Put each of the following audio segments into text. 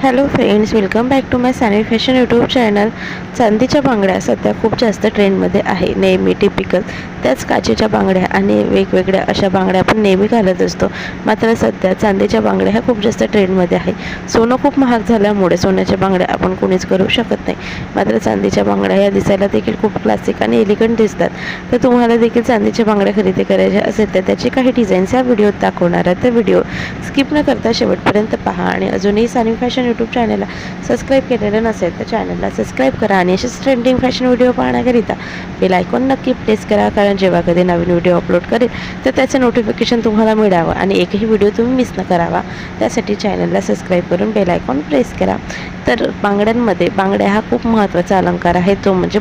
Hello friends, welcome back to my Saanvi fashion YouTube channel. चांदीच्या बांगड्या सध्या खूप जास्त ट्रेंडमध्ये आहे. नेहमी टिपिकल त्याच काचेच्या बांगड्या आणि वेगवेगळ्या अशा बांगड्या आपण नेहमी घालत असतो. मात्र सध्या चांदीच्या बांगड्या ह्या खूप जास्त ट्रेंडमध्ये आहे. सोनं खूप महाग झाल्यामुळे सोन्याच्या बांगड्या आपण कोणीच करू शकत नाही. मात्र चांदीच्या बांगड्या या दिसायला देखील खूप क्लासिक आणि एलिगंट दिसतात. तर तुम्हाला देखील चांदीच्या बांगड्या खरेदी करायच्या असेल तर त्याची काही डिझाईन्स या व्हिडिओत दाखवणार आहे. तर व्हिडिओ स्किप न करता शेवटपर्यंत पहा आणि अजूनही सानवी फॅशन यूट्यूब चॅनलला सबस्क्राईब केलेलं नसेल तर चॅनलला सबस्क्राईब करा आणि असेच ट्रेंडिंग फॅशन व्हिडिओ पाहण्याकरिता बेल आयकॉन नक्की प्रेस करा, कारण जेव्हा कधी नवीन व्हिडिओ अपलोड करेल तर त्याचं नोटिफिकेशन तुम्हाला मिळावं आणि एकही व्हिडिओ तुम्ही मिस न करावा त्यासाठी चॅनलला सबस्क्राईब करून बेल आयकॉन प्रेस करा. तर बांगड्या हा खूप महत्त्वाचा अलंकार आहे, तो म्हणजे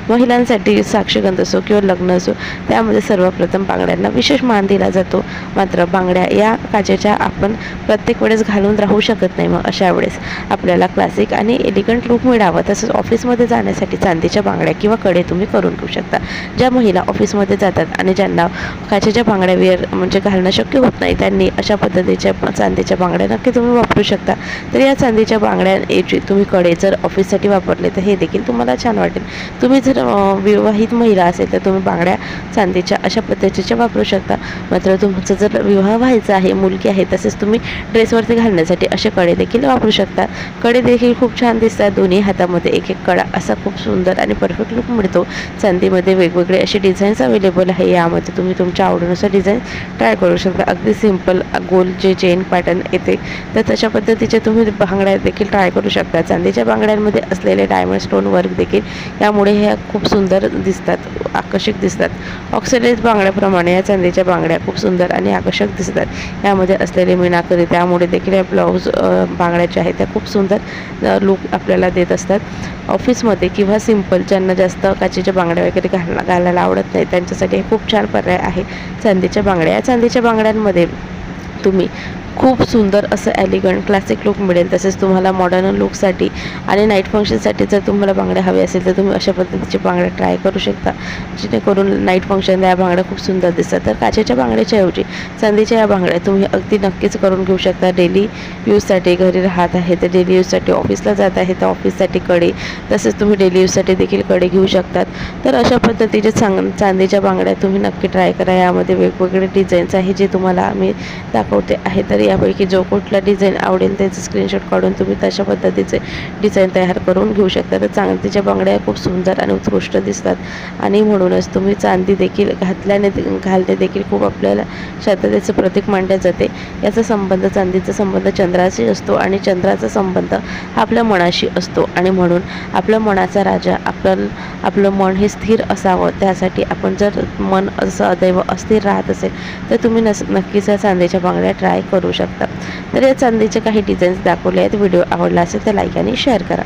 महिलांसाठी साक्षगंध असो किंवा लग्न असो त्यामध्ये सर्वप्रथम बांगड्यांना विशेष मान दिला जातो. मात्र बांगड्या या काचेच्या आपण प्रत्येक वेळेस घालून राहू शकत नाही. मग अशा वेळेस आपल्याला क्लासिक आणि एलिगंट लुक मिळावं तसंच ऑफिसमध्ये जाण्यासाठी चांदीच्या बांगड्या किंवा कडे तुम्ही करून घेऊ शकता. ज्या महिला ऑफिसमध्ये जातात आणि ज्यांना काचेच्या बांगड्या म्हणजे घालणं शक्य होत नाही त्यांनी अशा पद्धतीच्या चांदीच्या बांगड्या नक्की तुम्ही वापरू शकता. तर या चांदीच्या बांगड्यांऐवजी तुम्ही कडे जर ऑफिससाठी वापरले तर हे देखील तुम्हाला छान वाटेल. तुम्ही जर विवाहित महिला असेल तर तुम्ही बांगड्या चांदीच्या अशा पद्धतीच्या वापरू शकता. मात्र तुमचं जर विवाह व्हायचा आहे, मुलगी आहे, तसेच तुम्ही ड्रेसवरती घालण्यासाठी असे कडे देखील वापरू शकता. कडे देखील खूप छान दिसतात. दोन्ही हातामध्ये एक एक कडा असा खूप सुंदर आणि परफेक्ट लुक मिळतो. चांदीमध्ये वेगवेगळे असे डिझाईन्स अवेलेबल आहे. यामध्ये तुम्ही तुमच्या आवडीनुसार डिझाईन ट्राय करू शकता. अगदी सिंपल गोल जे चेन पॅटर्न येते तर तशा पद्धतीचे तुम्ही बांगड्या देखील ट्राय करू शकता. चांदीच्या बांगड्यांमध्ये असलेले डायमंड स्टोन वर्क देखील यामुळे ह्या खूप सुंदर दिसतात, आकर्षक दिसतात. ऑक्सिडाइज बांगड्याप्रमाणे या चांदीच्या बांगड्या खूप सुंदर आणि आकर्षक दिसतात. यामध्ये असलेले मीनाकरी त्यामुळे देखील या ब्लाऊज बांगड्याच्या आहेत त्या खूप सुंदर लुक आपल्याला देत असतात. ऑफिसमध्ये किंवा सिंपल ज्यांना जास्त काचेच्या बांगड्या वगैरे घालायला आवडत नाही त्यांच्यासाठी हे खूप छान पर्याय आहे चांदीच्या बांगड्या. या चांदीच्या बांगड्यांमध्ये तुम्ही खूप सुंदर असं एलिगंट क्लासिक लुक मिळेल. तसेच तुम्हाला मॉडर्न लुकसाठी आणि नाईट फंक्शनसाठी जर तुम्हाला बांगड्या हवे असेल तर तुम्ही अशा पद्धतीचे बांगड्या ट्राय करू शकता, जेणेकरून नाईट फंक्शनला या बांगड्या खूप सुंदर दिसतात. तर काचेच्या बांगड्याच्या ऐवजी चांदीच्या या बांगड्या तुम्ही अगदी नक्कीच करून घेऊ शकता. डेली यूजसाठी घरी राहत आहे तर डेली यूजसाठी, ऑफिसला जात आहे तर ऑफिससाठी कडे, तसेच तुम्ही डेली यूजसाठी देखील कडे घेऊ शकतात. तर अशा पद्धतीचे चांदीच्या बांगड्या तुम्ही नक्की ट्राय करा. यामध्ये वेगवेगळे डिझाईन्स आहे जे तुम्हाला आम्ही दाखवते आहे. तर यापैकी जो कुठला डिझाईन आवडेल त्याचं स्क्रीनशॉट काढून तुम्ही तशा पद्धतीचे डिझाईन तयार करून घेऊ शकता. तर चांदीच्या बांगड्या खूप सुंदर आणि उत्कृष्ट दिसतात आणि म्हणूनच तुम्ही चांदी देखील घालते देखील खूप आपल्याला शांततेचं प्रतीक मानले जाते. याचा संबंध, चांदीचा संबंध चंद्राशी असतो आणि चंद्राचा संबंध आपल्या मनाशी असतो आणि म्हणून आपल्या मनाचा राजा आपलं मन हे स्थिर असावं. त्यासाठी आपण जर मन असं अदैव अस्थिर राहत असेल तर तुम्ही नक्कीच या चांदीच्या बांगड्या ट्राय करू शकता. तर या चांदीचे काही डिझाईन्स दाखवले आहेत. व्हिडिओ आवडला असेल तर लाईक आणि शेअर करा.